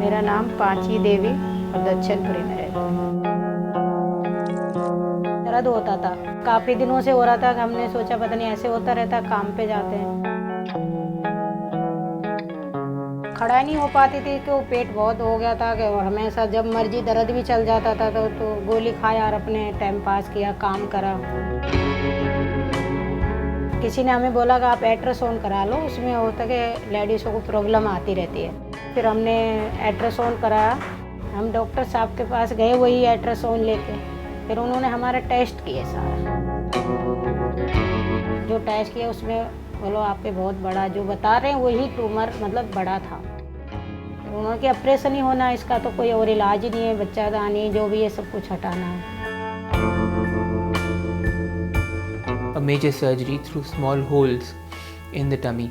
मेरा नाम पांची देवी और दक्षिणपुरी में रहती हूँ। दर्द होता था, काफ़ी दिनों से हो रहा था। हमने सोचा पता नहीं ऐसे होता रहता, काम पे जाते हैं। खड़ा नहीं हो पाती थी तो पेट बहुत हो गया था कि हमेशा जब मर्जी दर्द भी चल जाता था तो गोली खाया और अपने टाइम पास किया, काम करा। किसी ने हमें बोला कि आप अल्ट्रासाउंड करा लो, उसमें होता है कि लेडीज़ों को प्रॉब्लम आती रहती है। फिर हमने अल्ट्रासाउंड कराया। हम डॉक्टर साहब के पास गए वही अल्ट्रासाउंड लेके। फिर उन्होंने हमारा टेस्ट किए सारा। जो टेस्ट किया उसमें बोलो आप पे बहुत बड़ा, जो बता रहे हैं वही ट्यूमर मतलब बड़ा था। उन्होंने कि ऑपरेशन ही होना है, इसका तो कोई और इलाज ही नहीं है, बच्चादानी जो भी है सब कुछ हटाना है। A major surgery through small holes in the tummy.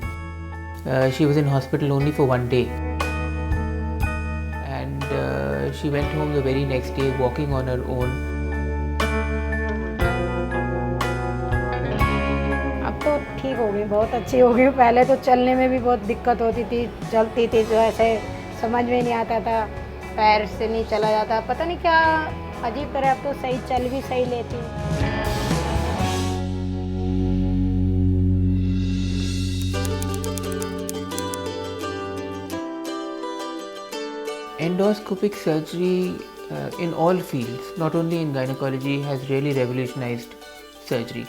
She was in hospital only for 1 day, and she went home the very next day walking on her own. अब तो ठीक हो गई, बहुत अच्छी हो गई। पहले तो चलने में भी बहुत दिक्कत होती थी, चलती थी तो ऐसे समझ में नहीं आता था, पैर से नहीं चला जाता, पता नहीं क्या अजीब तरह। अब तो सही चल भी सही लेती हूँ। Endoscopic surgery in all fields, not only in gynecology, has really revolutionized surgery.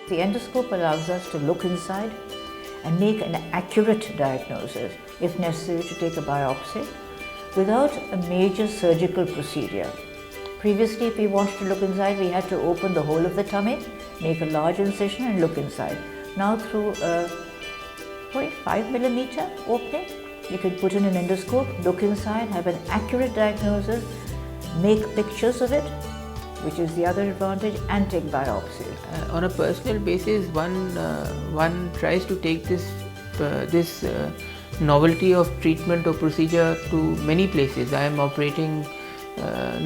The endoscope allows us to look inside and make an accurate diagnosis, if necessary to take a biopsy, without a major surgical procedure. Previously, if we wanted to look inside, we had to open the whole of the tummy, make a large incision and look inside. Now through a 0.5 millimeter opening, you can put in an endoscope, look inside, have an accurate diagnosis, make pictures of it, which is the other advantage, and take biopsies. On a personal basis, one tries to take this novelty of treatment or procedure to many places. I am operating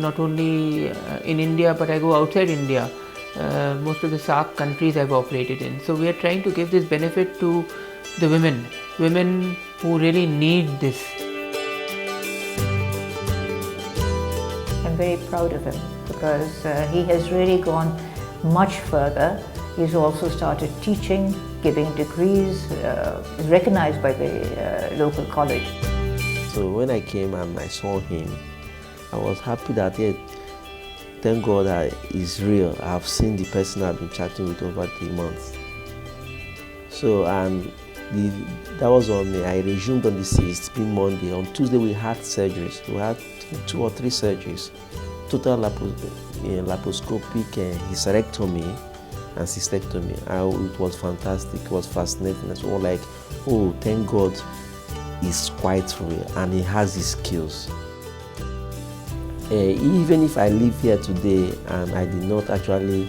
not only in India, but I go outside India. Most of the SAARC countries I've operated in. So we are trying to give this benefit to the women who really need this. I'm very proud of him because he has really gone much further. He's also started teaching, giving degrees, is recognized by the local college. So when I came and I saw him, I was happy that thank God that he's real. I've seen the person I've been chatting with over 3 months. So that was I resumed on the 6th, being Monday. On Tuesday we had surgeries. We had 2 or 3 surgeries. Total laparoscopic hysterectomy and cystectomy. It was fantastic, it was fascinating. It's all like, oh, thank God he's quite real and he has his skills. Even if I live here today and I did not actually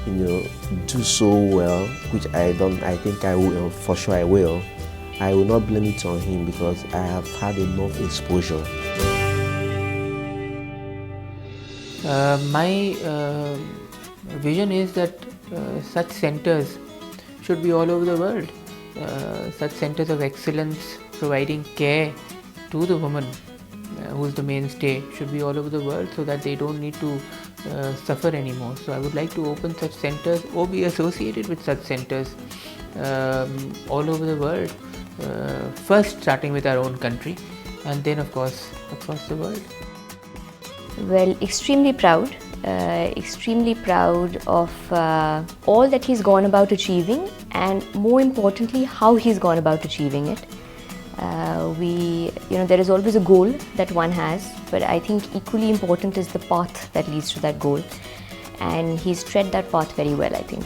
do so well, which I think I will, for sure I will not blame it on him because I have had enough exposure. My vision is that such centers should be all over the world. Such centers of excellence providing care to the woman who is the mainstay should be all over the world so that they don't need to suffer anymore. So I would like to open such centers or be associated with such centers all over the world. First starting with our own country and then of course across the world. Well, extremely proud of all that he's gone about achieving, and more importantly how he's gone about achieving it. There is always a goal that one has, but I think equally important is the path that leads to that goal, and he's tread that path very well, I think.